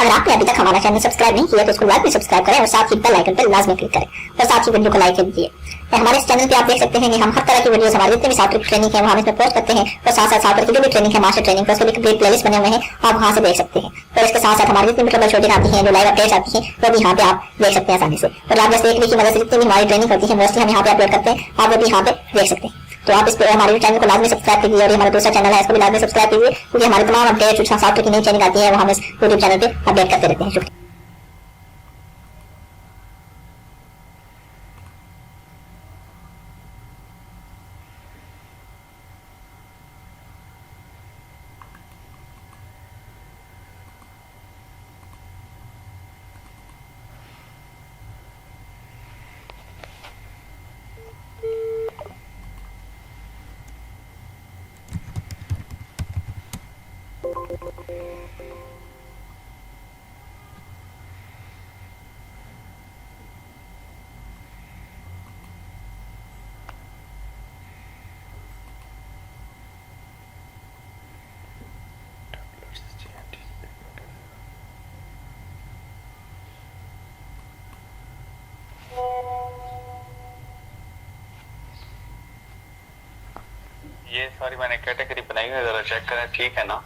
अगर आपने अभी तक हमारा चैनल सब्सक्राइब नहीं किया तो उसको लाजमी सब्सक्राइब करें और साथ ही बेल आइकन पर लाजमी क्लिक करें और साथ ही वीडियो को लाइक कर दीजिए। हमारे इस चैनल पे आप देख सकते हैं कि हम हर तरह की वीडियोस हमारे जितने भी सॉफ्टवेयर की ट्रेनिंग है वो हम इसमें पोस्ट करते हैं और साथ साथ सॉफ्टवेयर की जो भी ट्रेनिंग है मास्टर ट्रेनिंग उसके लिए प्लेलिस्ट बने हुए हैं, आप वहां से देख सकते हैं। और इसके साथ साथ हमारी जितनी भी ट्रबल शूटिंग आती है, जो लाइव अपडेट्स आती हैं, वो भी यहाँ पे आप देख सकते हैं आसानी से। और आप जैसे देखने की मदद से जितनी भी हमारी ट्रेनिंग होती है मोस्टली हम यहाँ पे अपलोड करते हैं, आप वो भी यहाँ पे देख सकते हैं। तो आप इस पे हमारे चैनल को लाजमी सब्सक्राइब कीजिए और हमारा दूसरा चैनल है इसको भी लाजमी सब्सक्राइब कीजिए, क्योंकि हमारे तमाम अपडेट जो सॉफ्टवेयर की नई ट्रेनिंग आती है वो हम इस यूट्यूब चैनल पे अपडेट करते रहते हैं। शुक्रिया। ये सारी मैंने कैटेगरी बनाई है, जरा चेक करें, ठीक है ना?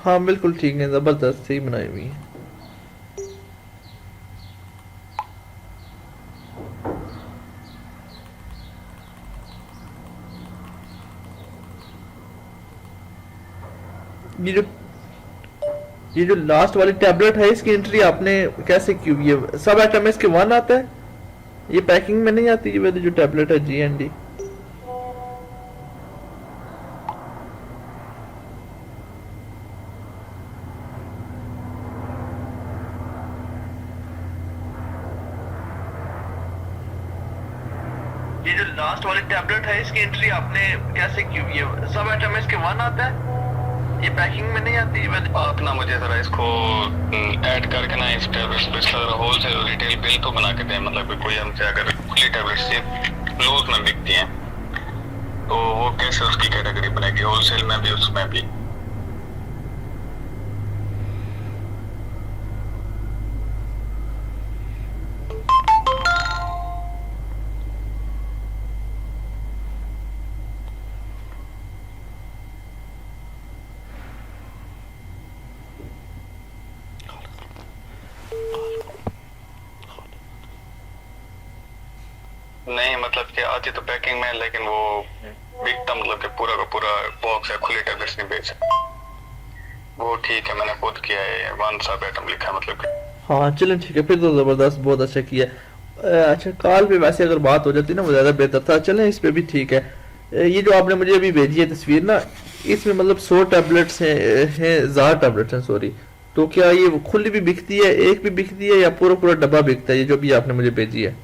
हाँ बिल्कुल ठीक है, ज़बरदस्त सही बनाई हुई है। ये जो लास्ट वाली टैबलेट है इसकी एंट्री आपने कैसे की हुई है? सब आइटम इसके वन आता है, ये पैकिंग में नहीं आती? ये वाली जो टैबलेट है GND ये जो लास्ट वाली टैबलेट है इसकी एंट्री आपने कैसे की हुई है? सब आइटम इसके वन आता है, ये पैकिंग में नहीं आती? आप ना मुझे जरा इसको ऐड करके ना इस टैबलेट्स पे इसका जरा होलसेल और रिटेल बिल तो बना के दें। मतलब कि कोई हमसे अगर खुली टैबलेट्स लूज में बिकती हैं तो वो कैसे उसकी कैटेगरी बनेगी, होलसेल में भी उसमें भी? नहीं मतलब कि आती तो पैकिंग में, लेकिन वो बिकता मतलब कि पूरा का पूरा बॉक्स है, खुली टैबलेट्स नहीं बेच सकते। वो ठीक है, मैंने खुद किया है, वन सब आइटम लिखा है मतलब कि। हाँ चलें ठीक है, फिर तो ज़बरदस्त, बहुत अच्छा किया। अच्छा कॉल पे वैसे अगर बात हो जाती ना वो ज़्यादा बेहतर था। चलें इस पे भी ठीक है। ये जो आपने मुझे अभी भेजी है तस्वीर ना, इसमें मतलब 100 टैबलेट्स हैं 1000 टैबलेट्स हैं सॉरी। तो क्या ये खुली भी बिकती है, एक भी बिकती है, या पूरा पूरा डब्बा बिकता है ये जो भी आपने मुझे भेजी है?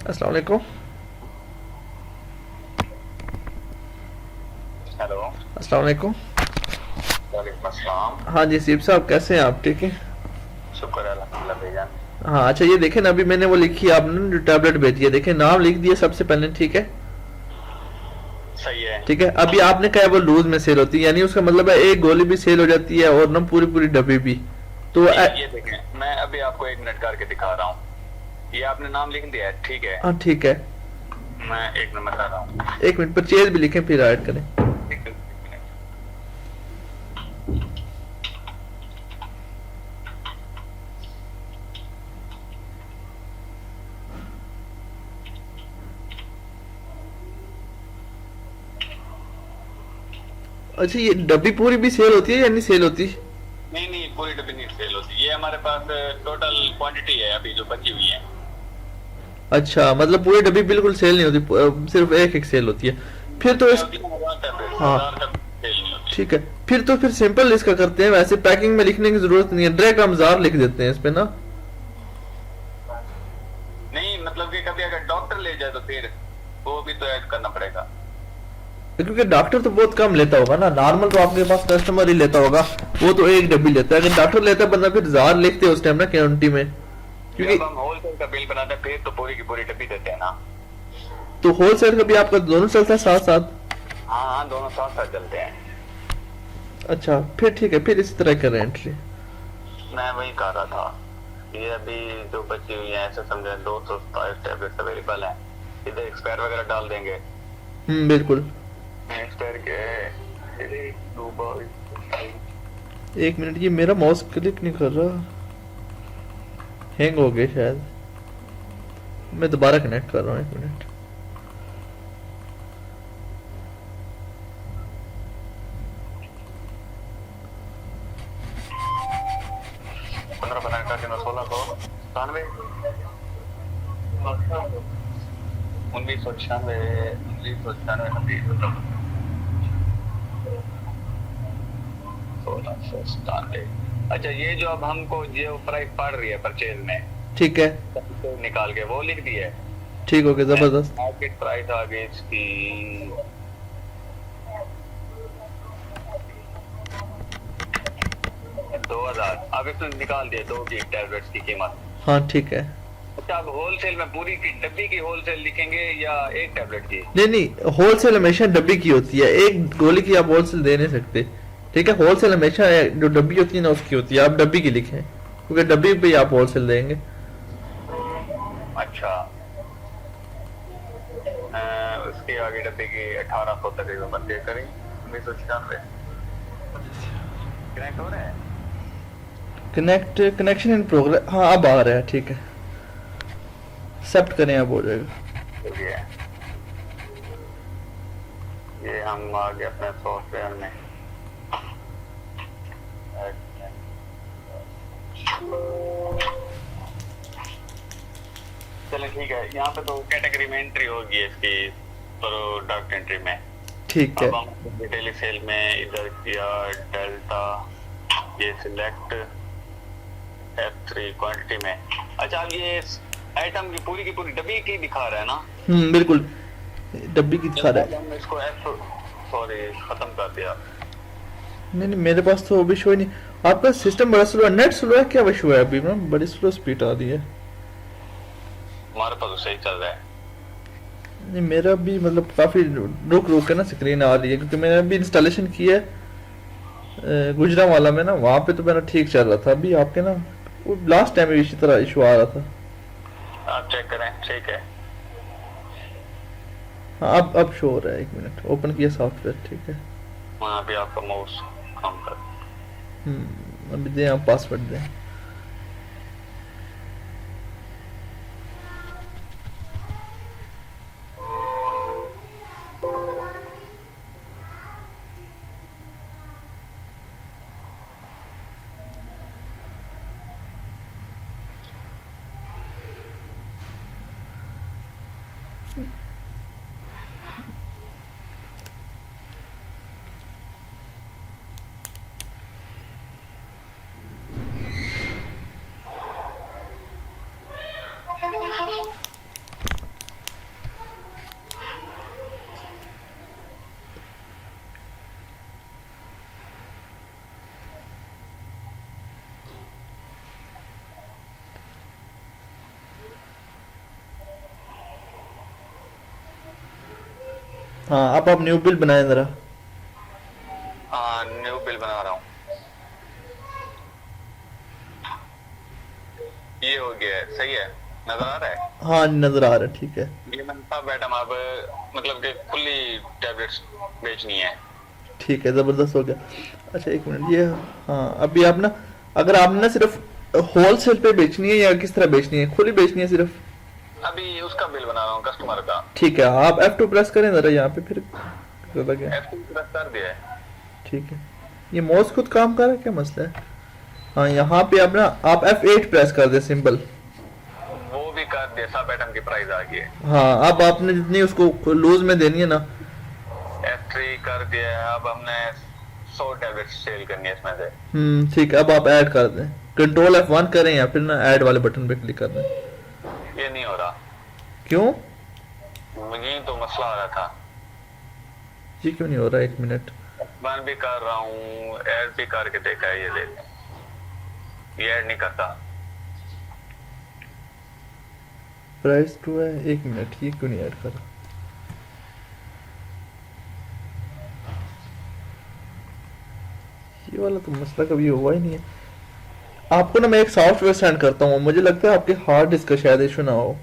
अस्सलाम वालेकुम। हेलो। अस्सलाम वालेकुम। वालेकुम अस्सलाम। हाँ जी सीप साहब, कैसे हैं आप? ठीक है। शुक्र है अल्हम्दुलिल्लाह भाईजान। हाँ अच्छा, ये देखें ना, अभी मैंने वो लिखी है, आपने जो टैबलेट भेजी है, देखें नाम लिख दिया सबसे पहले, ठीक है। सही है। ठीक है, अभी आपने कहा वो लूज में सेल होती है, यानी उसका मतलब है एक गोली भी सेल हो जाती है और ना पूरी पूरी डब्बी भी। तो ये देखें, मैं अभी आपको 1 मिनट करके दिखा रहा हूँ। ये आपने नाम लिख दिया है, ठीक है। हाँ ठीक है, मैं 1 मिनट बता रहा हूँ। 1 मिनट, परचेज भी लिखें फिर ऐड करें। अच्छा, ये डब्बी पूरी भी सेल होती है या नहीं सेल होती? नहीं नहीं, पूरी डब्बी नहीं सेल होती। ये हमारे पास टोटल क्वांटिटी है अभी जो बची हुई है। अच्छा, मतलब पूरी डब्बी बिल्कुल सेल नहीं होती, सिर्फ एक एक सेल होती है। फिर तो इस हाँ ठीक है, फिर सिंपल इसका करते हैं, वैसे पैकिंग में लिखने की जरूरत नहीं है, डायरेक्ट हम जार लिख देते हैं इस पे ना। नहीं मतलब कि कभी अगर डॉक्टर ले जाए तो फिर वो भी तो ऐड करना पड़ेगा, क्योंकि डॉक्टर तो बहुत कम लेता होगा ना, नॉर्मल तो आपके पास कस्टमर ही लेता होगा, वो तो एक डब्बी लेता है। अगर डॉक्टर लेता है बंदा, फिर जार लिखते हैं उस टाइम ना क्वांटिटी में, क्योंकि जब हम होलसेल का बिल बनाते हैं फिर तो पूरी की पूरी डब्बी देते हैं ना। तो होलसेल का भी आपका दोनों चलता है साथ साथ? हाँ हाँ, दोनों साथ साथ चलते हैं। अच्छा फिर ठीक है, फिर इसी तरह करें एंट्री। मैं वही कह रहा था, ये अभी जो बची हुई है ऐसे समझे 227 टैबलेट्स अवेलेबल हैं। इधर एक्सपायर वगैरह डाल देंगे। बिल्कुल। एक्सपायर के 1 मिनट, ये मेरा माउस क्लिक नहीं कर रहा, हैंग हो गया शायद, मैं दोबारा कनेक्ट कर रहा हूँ। 1 मिनट। करके 1696 अच्छा, ये जो अब हमको जो प्राइस पड़ रही है परचेज में, ठीक है, निकाल के वो लिख दी है। ठीक हो गया, जबरदस्त। मार्केट प्राइस आ गई इसकी 2000। अब इसमें निकाल दिया 2 की टैबलेट्स की कीमत। हाँ ठीक है। अच्छा, अब होलसेल में पूरी की डब्बी की होलसेल लिखेंगे या एक टैबलेट की? नहीं नहीं, होलसेल हमेशा डब्बी की होती है, एक गोली की आप होलसेल दे नहीं सकते। ठीक है, होलसेल हमेशा जो डब्बी होती है ना उसकी होती है, आप डब्बी की लिखें, क्योंकि डब्बी पे आप होलसेल देंगे। अच्छा, उसकी आगे डब्बी की 1800 तकरीबन परचेज करें। 1996 कनेक्ट हो रहा है। कनेक्शन इन प्रोग्रेस, हाँ अब आ रहा है, ठीक है, एक्सेप्ट करें, अब हो जाएगा। ये हम आ गए अपने सॉफ्टवेयर में। चलो ठीक है, यहाँ पे तो कैटेगरी में एंट्री होगी इसकी प्रोडक्ट एंट्री में। ठीक है, अब हम रिटेल सेल में इधर किया डेल्टा, ये सिलेक्ट F3 क्वांटिटी में। अच्छा, अब ये आइटम की पूरी डब्बी की दिखा रहा है ना? बिल्कुल डब्बी की दिखा रहा है। हमने इसको सॉरी खत्म कर दिया। नहीं नहीं, मेरे पास तो अभी शो ही नहीं। आपका सिस्टम बड़ा स्लो है, नेट स्लो है क्या इशू है? अभी ना बड़ी स्लो स्पीड आ रही है। हमारे पास तो सही चल रहा है। नहीं, मेरा भी मतलब काफी रुक रुक के ना स्क्रीन आ रही है, क्योंकि मैंने अभी इंस्टॉलेशन की है गुजरांवाला में ना, वहाँ पे तो मेरा ठीक चल रहा था। अभी आपके ना लास्ट टाइम भी इसी तरह इशू आ रहा था। आप चेक करें, ठीक है। हाँ अब शो हो रहा है। 1 मिनट, ओपन किया सॉफ्टवेयर, ठीक है। वहाँ भी आपका माउस काम कर। अभी दें आप पासवर्ड दें। हाँ अब आप न्यू बिल बनाएं जरा। हाँ न्यू बिल बना रहा हूँ। ये हो गया है, सही है, नजर आ रहा है। हाँ नजर आ रहा है, ठीक है। ये मैंने सब आइटम अब मतलब कि फुल्ली टैबलेट्स बेचनी है। ठीक है, जबरदस्त हो गया। अच्छा एक मिनट, ये हाँ अभी आप ना, अगर आपने ना सिर्फ होलसेल पे बेचनी है या किस तरह बेचनी है, खुली बेचनी है सिर्फ? अभी उसका बिल बना रहा हूँ कस्टमर का। ठीक है, आप F2 प्रेस करें जरा यहाँ पे, फिर पता क्या। F2 प्रेस कर दिया है। ठीक है, ये माउस खुद काम कर रहा है, क्या मसला है? हाँ यहाँ पे आप ना, आप F8 प्रेस कर दे सिंपल। वो भी कर दिया, सब आइटम की प्राइस आ गई है। हाँ अब आपने जितनी उसको लूज में देनी है ना। F3 कर दिया है। अब हमने 100 टैबलेट सेल करनी है इसमें से। ठीक है, अब आप ऐड कर दें, कंट्रोल F1 करें या फिर ना ऐड वाले बटन पे क्लिक कर दें। ये नहीं हो रहा, क्यों? यही तो मसला आ रहा था। ये क्यों नहीं हो रहा? एक मिनट, बंद भी कर रहा हूँ, ऐड भी करके देखा है, ये ले, ये ऐड नहीं करता। प्राइस 2 है, एक मिनट, ये क्यों नहीं ऐड कर रहा? ये वाला तो मसला कभी हुआ ही नहीं है। आपको ना मैं एक सॉफ्टवेयर सेंड करता हूँ, मुझे लगता है आपके हार्ड डिस्क का शायद इशू ना हो।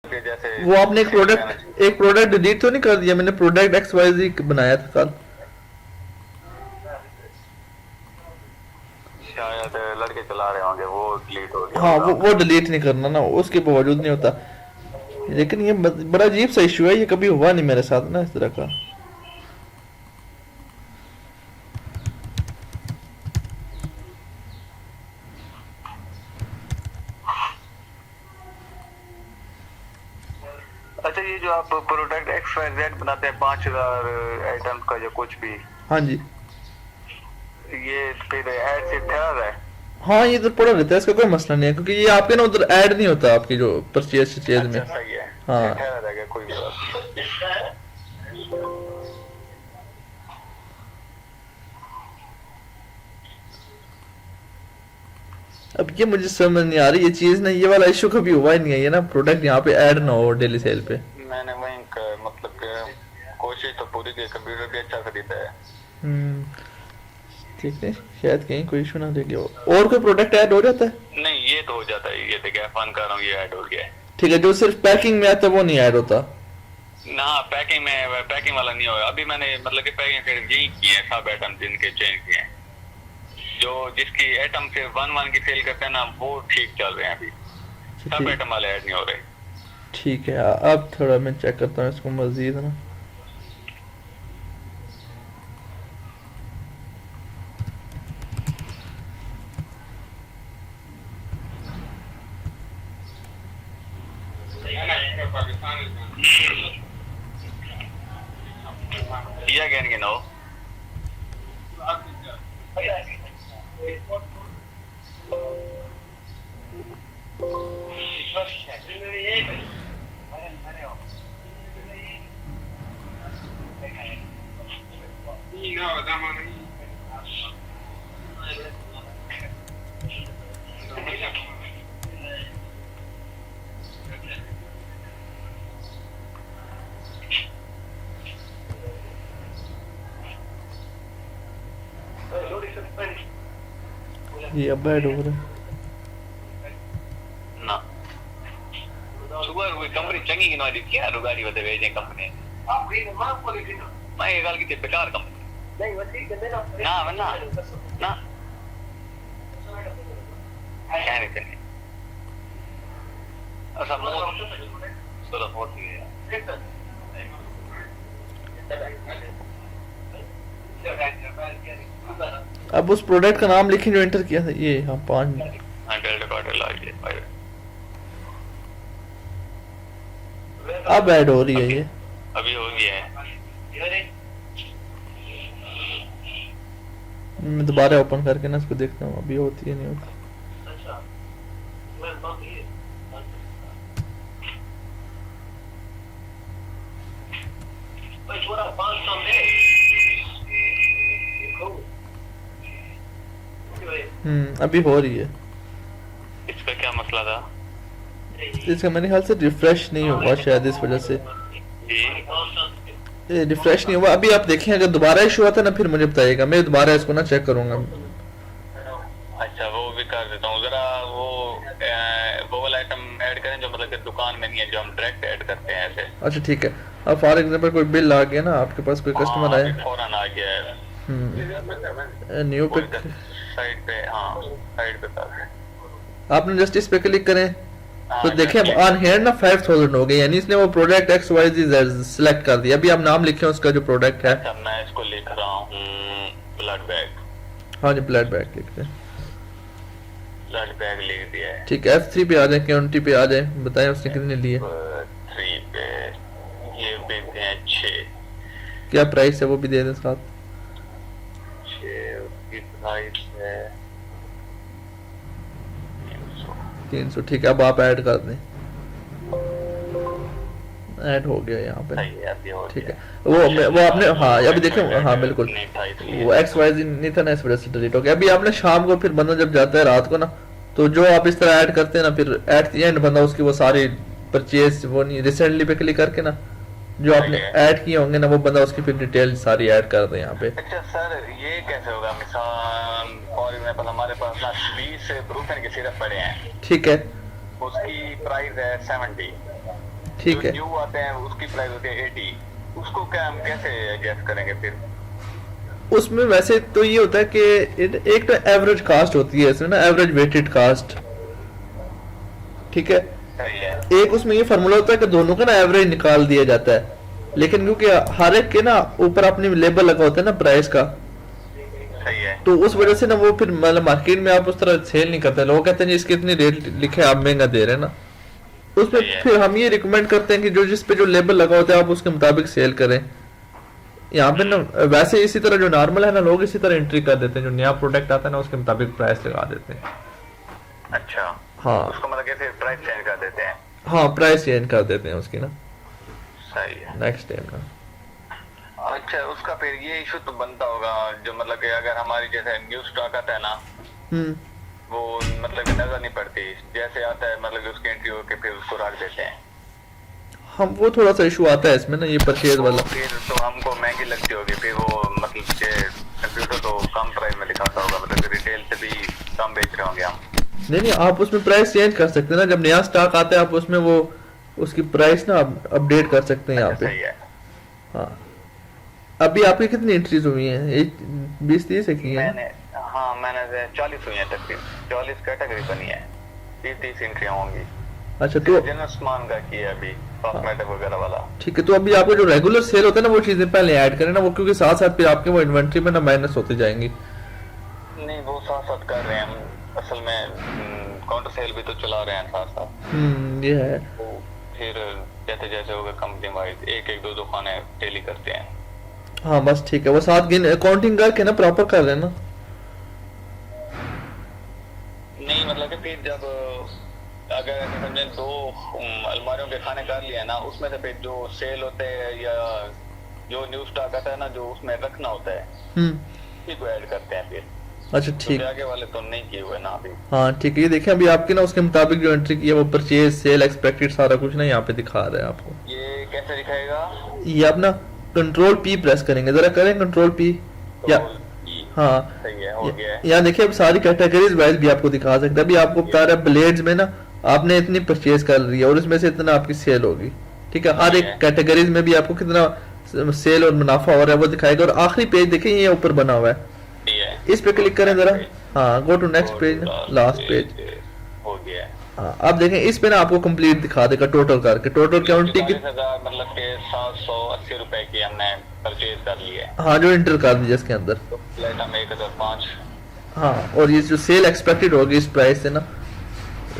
जैसे वो आपने एक प्रोडक्ट डिलीट तो नहीं कर दिया? मैंने प्रोडक्ट XYZ बनाया था कल। शायद लड़के चला रहे होंगे, वो डिलीट हो गया। हाँ वो डिलीट नहीं करना ना, उसके बावजूद नहीं होता। लेकिन ये बड़ा अजीब सा इशू है, ये कभी हुआ नहीं मेरे साथ ना इस तरह का। अच्छा, ये जो आप प्रोडक्ट XYZ बनाते हैं 5000 आइटम का या कुछ भी, हाँ जी, ये फिर ऐड से ठहरा है। हाँ ये तो पड़ा रहता है, इसका कोई मसला नहीं है, क्योंकि ये आपके ना उधर ऐड नहीं होता आपकी जो परचेज में। अच्छा सही है, हाँ ठहरा रहेगा, कोई बात नहीं। अब ये मुझे समझ नहीं आ रही ये चीज ना, ये वाला इशू कभी हुआ ही नहीं है, ये ना प्रोडक्ट यहाँ पे ऐड ना हो डेली सेल पे। मैंने वही मतलब कोशिश तो पूरी की, कंप्यूटर भी अच्छा खरीदा है। ठीक है, शायद कहीं कोई इशू ना देखे हो। और कोई प्रोडक्ट ऐड हो जाता है? नहीं ये तो हो जाता है, ये देखिए फन कर रहा हूँ, ये ऐड हो गया है। ठीक है, जो सिर्फ पैकिंग में आता है वो नहीं ऐड होता ना? पैकिंग में, पैकिंग वाला नहीं होगा अभी। मैंने मतलब कि पैकिंग फिर यही की है, सब आइटम जिनके चेंज किए हैं। जो जिसकी आइटम से 1-1 की सेल करते हैं ना, वो ठीक चल रहे हैं अभी। सब आइटम वाले ऐड नहीं हो रहे। ठीक है, अब थोड़ा मैं चेक करता हूँ इसको मजीद ना। know. ये अब ऐड हो रहा है। ना सुबह कोई कंपनी चंगी की नौकरी क्या रुगारी बदे भेजे कंपनी मैं ये गल की बेकार कंपनी ना वरना ना क्या नहीं करनी अच्छा मोर सोलह फोर्टी है अब उस प्रोडक्ट का नाम लिखें जो एंटर किया था, ये हाँ 5 अब ऐड हो रही है ये। अभी हो गया है। मैं दोबारा ओपन करके ना इसको देखता हूँ अभी होती है नहीं होती। अभी हो रही है। इसका क्या मसला था? इसका मेरे ख्याल से रिफ्रेश नहीं हुआ शायद, इस वजह से रिफ्रेश नहीं हुआ। अभी आप देखें अगर दोबारा इशू आता ना फिर मुझे बताइएगा, मैं दोबारा इसको ना चेक करूंगा। अच्छा वो भी कर देता हूँ जरा। वो वाला आइटम ऐड करें जो मतलब कि दुकान में नहीं है, जो हम डायरेक्ट ऐड करते हैं ऐसे। अच्छा ठीक है। अब फॉर एग्जांपल कोई बिल आ गया ना आपके पास, कोई कस्टमर आया फौरन आ गया है न्यू पे साइड पे। हाँ साइड पे कर आपने जस्ट इस पे क्लिक करें तो देखें अब ऑन हेयर ना 5000 हो गए, यानी इसने वो प्रोडक्ट XYZ सिलेक्ट कर दिया। अभी आप नाम लिखें उसका जो प्रोडक्ट है। अच्छा मैं इसको लिख रहा हूँ ब्लड बैग। हाँ जी ब्लड बैग लिखते हैं। ब्लड बैग लिख दिया है। ठीक है F3 पे आ जाए, क्वांटिटी पे आ जाए, बताएं उसने कितने लिए। 3 पे ये देते हैं 6। क्या प्राइस है वो भी दे दें साथ। 6 की प्राइस है 300। ठीक है अब आप ऐड कर दें। ऐड हो गया यहाँ पे। सही है अभी हो ठीक गया। है वो आपने हाँ अभी देखें हाँ बिल्कुल वो XYZ नहीं था ना, इस वजह से डिलीट हो गया। अभी आपने शाम को फिर बंदा जब जाता है रात को ना, तो जो आप इस तरह ऐड करते हैं ना, फिर एट द एंड बंदा उसकी वो सारी परचेज वो नहीं रिसेंटली पे क्लिक करके ना जो आपने ऐड किए होंगे ना, वो बंदा उसकी फिर डिटेल सारी ऐड कर दे यहाँ पे। अच्छा सर ये कैसे होगा? मिसाल फॉर एग्जांपल हमारे पास ना 20 ब्रूफेन के सिरप पड़े हैं। ठीक है उसकी प्राइस है 70। ठीक है न्यू आते हैं उसकी प्राइस होती है 80। उसको क्या हम कैसे एडजस्ट करेंगे फिर? उसमें वैसे तो ये होता है कि एक तो एवरेज कास्ट होती है इसमें ना, एवरेज वेटेड कास्ट। ठीक है सही है। एक उसमें ये फार्मूला होता है कि दोनों का ना एवरेज निकाल दिया जाता है, लेकिन क्योंकि हर एक के ना ऊपर अपनी लेबल लगा होता है ना प्राइस का, सही है। तो उस वजह से ना वो फिर मतलब मार्केट में आप उस तरह सेल नहीं करते। लोग कहते हैं जी इसके इतनी रेट लिखे आप महंगा दे रहे हैं ना, उसमें फिर हम ये रिकमेंड करते हैं कि जो जिस पे जो लेबल लगा होता है आप उसके मुताबिक सेल करें। यहाँ पे ना वैसे इसी तरह जो नॉर्मल है ना लोग इसी तरह एंट्री कर देते हैं, जो नया प्रोडक्ट आता है ना उसके मुताबिक प्राइस लगा देते हैं। अच्छा हाँ उसको मतलब कैसे प्राइस चेंज कर देते हैं? हाँ प्राइस चेंज कर देते हैं उसकी ना सही है नेक्स्ट टाइम ना। अच्छा उसका फिर ये इशू तो बनता होगा जो मतलब कि अगर हमारी जैसे न्यू स्टॉक आता है ना वो मतलब कि नजर नहीं पड़ती, जैसे आता है मतलब कि उसकी एंट्री होके फिर उसको रख देते हैं हम। वो थोड़ा सा इशू आता है इसमें ना ये परचेज वाला। फिर तो हमको महंगी लगती होगी फिर वो मतलब कि कंप्यूटर तो कम प्राइस में दिखाता होगा, मतलब रिटेल से भी कम बेच रहे होंगे हम। नहीं आप उसमें प्राइस चेंज कर सकते हैं ना, जब नया स्टॉक आता है आप उसमें वो उसकी प्राइस ना अपडेट कर सकते हैं यहाँ पे। सही है। हाँ अभी आपकी कितनी एंट्रीज हुई हैं? 20-30 है की है? मैंने 40 हुई है तकरीबन, 40 कैटेगरी बनी है, 30 एंट्रियां होंगी। अच्छा तो जनरल सामान का किया अभी कॉस्मेटिक वगैरह वाला। ठीक है तो अभी आपका जो रेगुलर सेल होता है ना वो चीजें पहले ऐड करें ना, वो क्योंकि साथ साथ फिर आपके वो इन्वेंट्री में ना माइनस होती जाएंगी। नहीं वो साथ साथ कर रहे हैं हम, असल में काउंटर सेल भी तो चला रहे हैं साथ साथ। ये है। तो फिर जैसे जैसे होगा कंपनी वाइज एक एक दो दुकानें डेली करते हैं। हाँ बस ठीक है, वो साथ गिन काउंटिंग करके ना प्रॉपर कर लेना। नहीं मतलब कि फिर जब अगर ऐसे समझे दो अलमारियों के खाने कर लिया ना, उसमें से फिर जो सेल होते हैं या जो न्यू स्टॉक आता है ना, जो उसमें रखना होता है उसी को ऐड करते हैं फिर। अच्छा ठीक, तो आगे वाले तो नहीं किए हुए ना अभी। हाँ ठीक है, ये देखें अभी आपकी ना उसके मुताबिक जो एंट्री की है वो परचेज सेल एक्सपेक्टेड सारा कुछ ना यहाँ पे दिखा रहा है आपको। ये कैसे दिखाएगा? ये आप ना कंट्रोल पी प्रेस करेंगे, जरा करें कंट्रोल पी या हाँ सही है, हो गया है। यहाँ देखिए अब सारी कैटेगरीज वाइज भी आपको दिखा सकते हैं। अभी आपको बता रहा है ब्लेड्स में ना आपने इतनी परचेज कर रही है और उसमें से इतना आपकी सेल होगी, ठीक है। हर एक कैटेगरीज में भी आपको कितना सेल और मुनाफा हो रहा है वो दिखाएगा। और आखिरी पेज देखिए ये ऊपर बना हुआ है, इस पे क्लिक करें जरा, हाँ go to next page, last page हो गया है। हाँ अब देखें इस पे ना आपको कंप्लीट दिखा देगा टोटल करके, टोटल काउंटी की मतलब के 780 रुपए की हमने परचेज कर ली है। हाँ जो इंटर कर दीजिए इसके अंदर, तो आइटम 1005। हाँ और ये जो सेल एक्सपेक्टेड होगी इस प्राइस से ना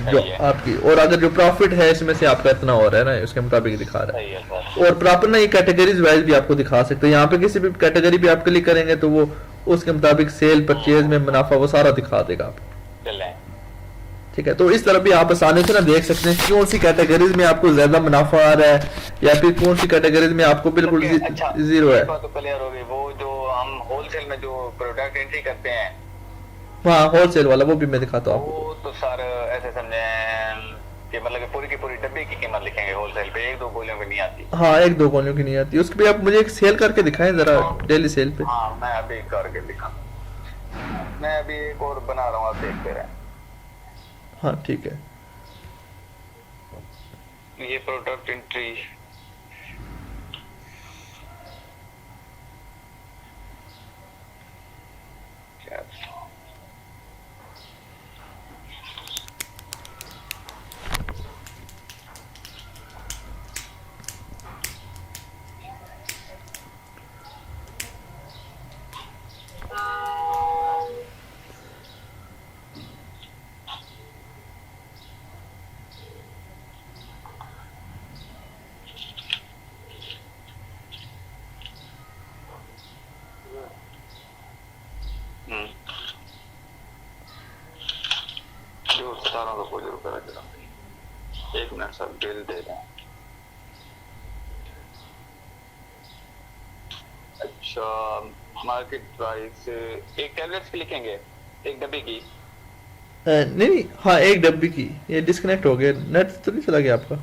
जो आपकी, और अगर जो प्रॉफिट है इसमें से आपका इतना हो रहा है ना उसके मुताबिक दिखा रहा है। और प्रॉपर ना ये कैटेगरीज वाइज भी आपको दिखा सकते हैं। यहाँ पे किसी भी कैटेगरी भी आप क्लिक करेंगे तो वो उसके मुताबिक सेल परचेज में मुनाफा वो सारा दिखा देगा आपको, ठीक है। तो इस तरह भी आप आसानी से ना देख सकते हैं कौन सी कैटेगरीज में आपको ज्यादा मुनाफा आ रहा है या फिर कौन सी कैटेगरीज में आपको बिल्कुल जीरो है। तो क्लियर हो गई। वो जो हम होलसेल में जो प्रोडक्ट एंट्री करते हैं, हाँ होलसेल वाला वो भी मैं दिखाता हूँ आपको। वो तो सर ऐसे समझे कि मतलब कि पूरी की पूरी डब्बे की कीमत लिखेंगे होलसेल पे, एक दो गोलियों की नहीं आती। हाँ एक दो गोलियों की नहीं आती, उसके भी आप मुझे एक सेल करके दिखाएं जरा, डेली सेल पे। हाँ मैं अभी करके दिखा, मैं अभी एक और बना रहा हूँ, आप देखते रहे। हाँ ठीक है, ये प्रोडक्ट एंट्री जो 17 रुपए जरा, एक मिनट सर बिल दे दें। अच्छा मार्केट प्राइस एक टैबलेट्स की लिखेंगे, एक डब्बे की? नहीं हाँ एक डब्बी की। ये डिस्कनेक्ट हो गया, नेट तो नहीं चला गया आपका?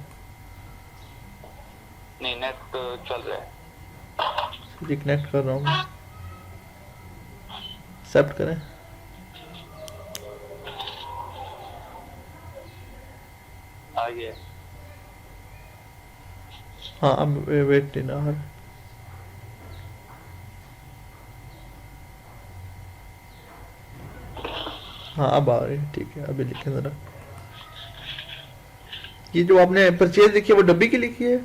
नहीं नेट तो चल रहा है। रिकनेक्ट कर रहा हूँ, एक्सेप्ट करें। आइए हाँ अब वेट ना, हाँ अब आ रही है, ठीक है। अभी लिखें जरा, ये जो आपने परचेज लिखी है वो डब्बी की लिखी है?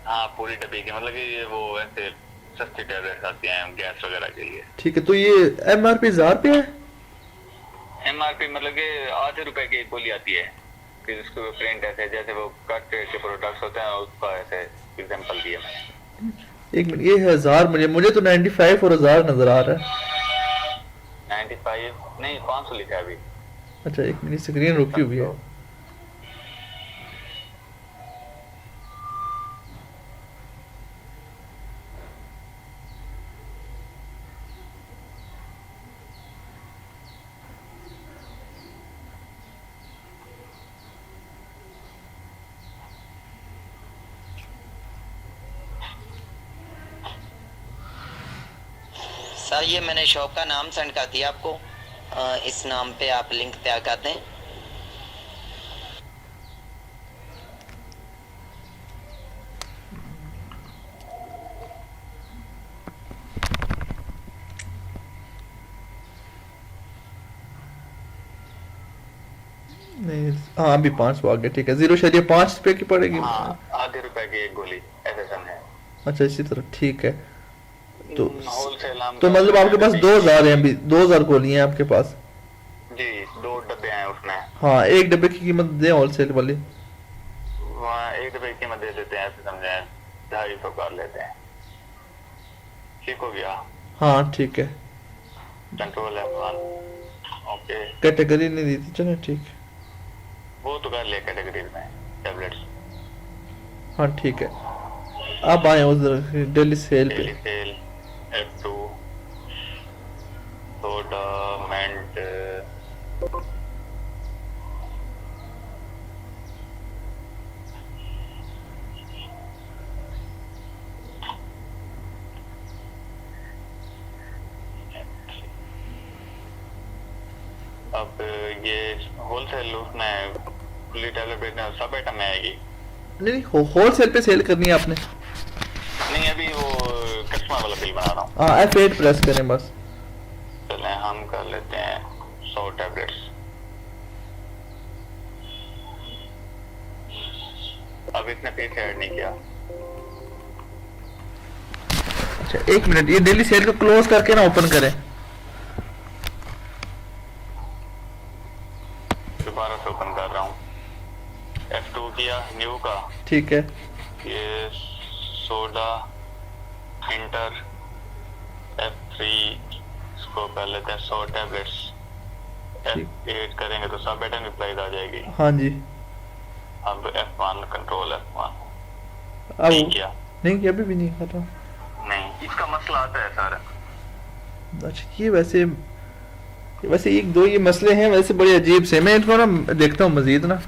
हाँ पूरी डब्बी की, मतलब कि ये वो ऐसे सस्ती टैबलेट्स आती हैं गैस वगैरह के लिए। ठीक है, तो ये MRP 1000 पे है? MRP मतलब कि 8 रुपए की एक गोली आती है, फिर उसको प्रिंट ऐसे जैसे वो कट के प्रोडक्ट्स होते हैं उसका ऐसे एग्जांपल दिया मैंने। एक मिनट, ये है 1000, मुझे तो 95 और 1000 नजर आ रहा है। 95 नहीं 500 लिखा है अभी। अच्छा एक मिनट, स्क्रीन रुकी हुई है। सर ये मैंने शॉप का नाम सेंड कर दिया आपको, इस नाम पे आप लिंक तैयार कर दें। नहीं हाँ अभी 500 आ गया, ठीक है। 0.5 रुपए की पड़ेगी। हाँ, आधे रुपए की एक गोली ऐसे है। अच्छा इसी तरह, ठीक है। तो होलसेल तो मतलब आपके पास 2000 है अभी, 2000 गोलियां हैं आपके पास? जी 2 डब्बे हैं उसमें। हाँ एक डब्बे की कीमत दें होलसेल वाली। वहाँ एक डब्बे की कीमत दे देते हैं, ऐसे समझे 250 कर लेते हैं। ठीक हो गया। हाँ ठीक है, कंट्रोल F1। ओके, कैटेगरी नहीं दी थी, चलो ठीक है। वो तो कर लिया कैटेगरी में टैबलेट्स। हाँ ठीक है, आप आए उधर डेली सेल पे। डेली सेल F2 सोडा मेंट। अब ये होलसेल उसमें खुली टैबलेट बेचने सब आइटम में आएगी? नहीं नहीं, होलसेल पे सेल करनी है आपने। नहीं, अभी वो कस्टमर वाला बिल बना रहा हूँ। हाँ F8 प्रेस करें बस। चलें हम कर लेते हैं 100 टैबलेट्स। अब इसने फिर से ऐड नहीं किया। अच्छा एक मिनट, ये डेली सेल को क्लोज करके ना ओपन करें। दोबारा से ओपन कर रहा हूँ। F2 किया न्यू का। ठीक है, ये सोडा इंटर F3 इसको कर लेते हैं 100 टैबलेट्स। F8 करेंगे तो सब आइटम की प्राइस आ जाएगी। हाँ जी। अब F1 कंट्रोल F1 अब नहीं किया। नहीं किया, अभी भी नहीं कर रहा। नहीं, इसका मसला आता है सारा। अच्छा ये वैसे एक दो ये मसले हैं वैसे बड़े अजीब से, मैं इनको ना देखता हूँ मजीद ना,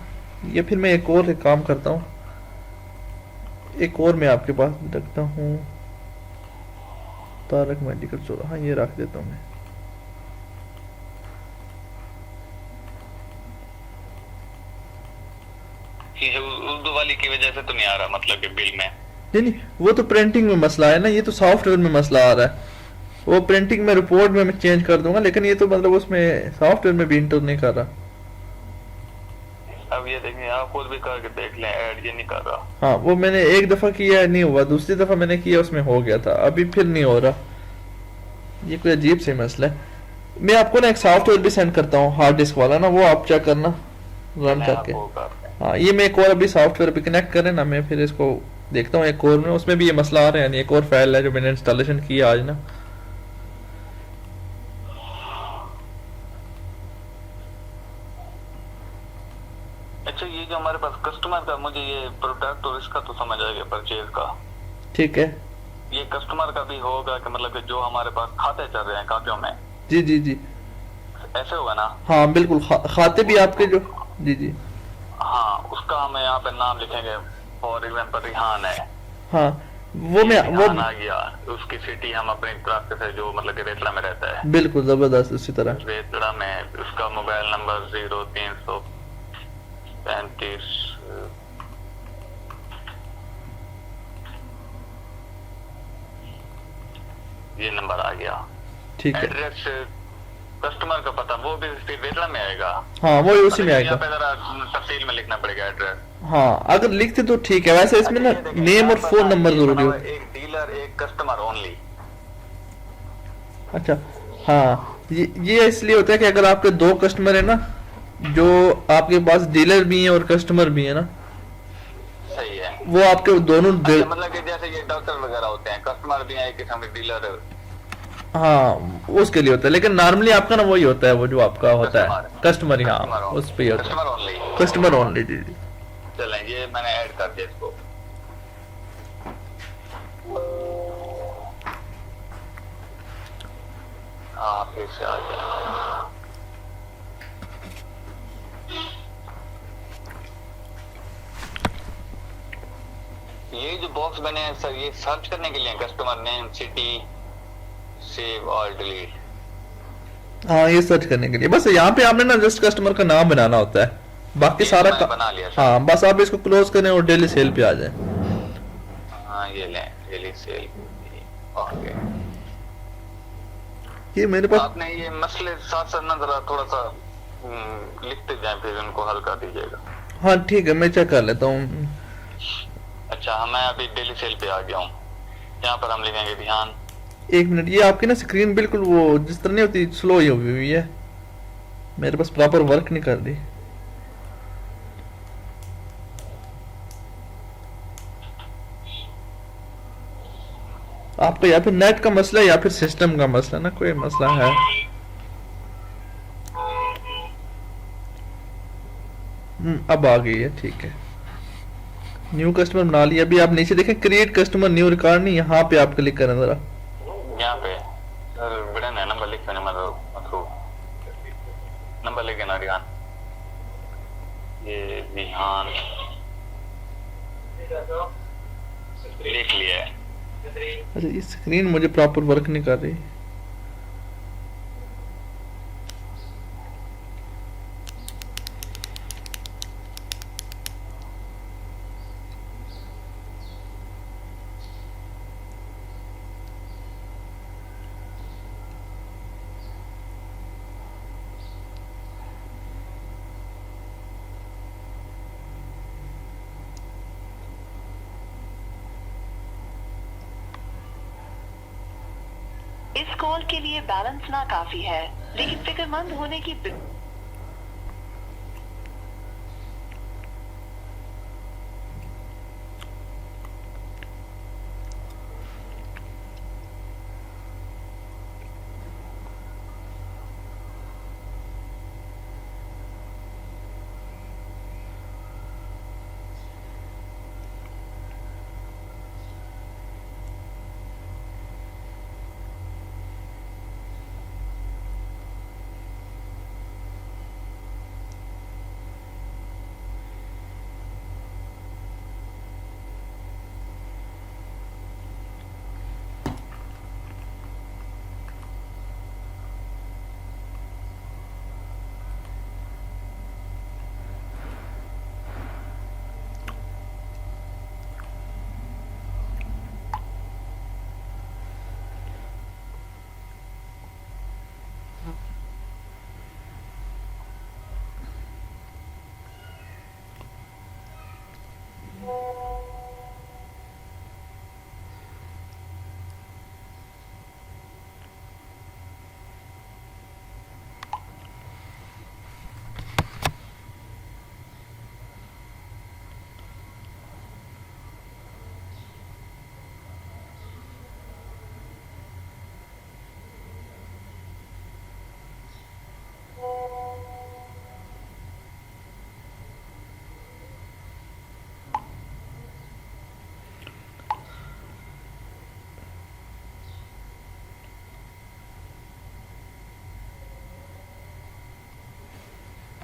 या फिर मैं एक और काम करता हूँ, एक और मैं आपके पास रखता हूँ। तारक मेडिकल स्टोर, हाँ ये रख देता हूँ मैं। ये उर्दू वाली की वजह से तो नहीं आ रहा, मतलब कि बिल में। नहीं नहीं, वो तो प्रिंटिंग में मसला है ना, ये तो सॉफ्टवेयर में मसला आ रहा है। वो प्रिंटिंग में रिपोर्ट में मैं चेंज कर दूंगा, लेकिन ये तो मतलब उसमें सॉफ्टवेयर में भी इंटर नहीं कर रहा। अब ये देखिए, आप खुद भी करके देख लें, ऐड ये नहीं कर रहा। हाँ वो मैंने एक दफा किया नहीं हुआ, दूसरी दफा मैंने किया उसमें हो गया था, अभी फिर नहीं हो रहा। ये कोई अजीब से मसला है। मैं आपको ना एक सॉफ्टवेयर भी सेंड करता हूँ हार्ड डिस्क वाला ना, वो आप चेक करना रन करके। हाँ ये मैं एक और अभी सॉफ्टवेयर भी कनेक्ट करें ना, मैं फिर इसको देखता हूँ एक और में, उसमें भी ये मसला आ रहा है। एक और फाइल है जो मैंने इंस्टॉलेशन किया आज ना। अच्छा, ये जो हमारे पास कस्टमर का, मुझे ये प्रोडक्ट और इसका तो समझ आ गया, परचेज का। ठीक है, ये कस्टमर का भी होगा कि मतलब कि जो हमारे पास खाते चल रहे हैं कापियों में, जी जी जी, ऐसे होगा ना? हाँ बिल्कुल, खाते भी आपके जो, जी जी, हाँ, उसका हम यहाँ पे नाम लिखेंगे। फॉर एग्जाम्पल रिहान है। हाँ वो मैं वो रिहान आ गया, उसकी सिटी हम अपनी तरफ से, जो मतलब कि रेतड़ा में रहता है, बिल्कुल जबरदस्त उसी तरह। रेतड़ा में उसका मोबाइल नंबर 0335 ये नंबर आ गया। ठीक है, एड्रेस कस्टमर का पता वो भी फिर रेतड़ा में आएगा। हाँ वो उसी में आएगा। यहाँ पे जरा तफसील में लिखना पड़ेगा एड्रेस। हाँ अगर लिखते तो ठीक है, वैसे इसमें ना नेम और फोन नंबर जरूरी हो। एक डीलर एक कस्टमर ओनली। अच्छा हाँ, ये इसलिए होता है कि अगर आपके दो कस्टमर है ना, जो आपके पास डीलर भी हैं और कस्टमर भी है ना, सही है। वो आपके दोनों अच्छा, मतलब कि जैसे ये डॉक्टर वगैरह होते हैं, कस्टमर भी है, एक किस्म के डीलर। हाँ उसके लिए होता है, लेकिन नॉर्मली आपका ना वही होता है, वो जो आपका होता है कस्टमर ही, हाँ उस पे ही होता कस्टमर ओनली। है, कस्टमर ओनली। जी जी, चलें, ये मैंने ऐड कर दिया इसको। हाँ फिर से आ गया। ये जो बॉक्स बने हैं सर, ये सर्च करने के लिए कस्टमर नेम, सिटी, सेव और डिलीट। हाँ ये सर्च करने के लिए बस यहाँ पे आपने ना जस्ट कस्टमर का नाम बनाना होता है, बाकी ये सारा मैंने बना लिया सर। हाँ बस आप इसको क्लोज करें और डेली सेल पे आ जाए। हाँ ये लें, डेली सेल। ओके, ये मेरे पास, आपने ये मसले साथ साथ ना जरा थोड़ा सा लिखते जाएं, फिर उनको हल कर दीजिएगा। हाँ ठीक है मैं चेक कर लेता हूँ। अच्छा, मैं अभी डेली सेल पे आ गया हूँ। यहाँ पर हम लिखेंगे ध्यान। एक मिनट, ये आपकी ना स्क्रीन बिल्कुल वो जिस तरह नहीं होती, स्लो ही हुई है, मेरे पास प्रॉपर वर्क नहीं कर रही। आपका या फिर नेट का मसला है या फिर सिस्टम का मसला, ना कोई मसला है। अब आ गई है, ठीक है। न्यू कस्टमर बना लिया। अभी आप नीचे देखें क्रिएट कस्टमर न्यू रिकॉर्ड, नहीं यहाँ पे आप क्लिक करें जरा। यहाँ पे बड़ा नंबर लिख के नंबर लिखे ना रिहान, ये रिहान लिख लिया है। अच्छा, ये स्क्रीन मुझे प्रॉपर वर्क नहीं कर रही। इस कॉल के लिए बैलेंस ना काफी है, लेकिन फिक्रमंद होने की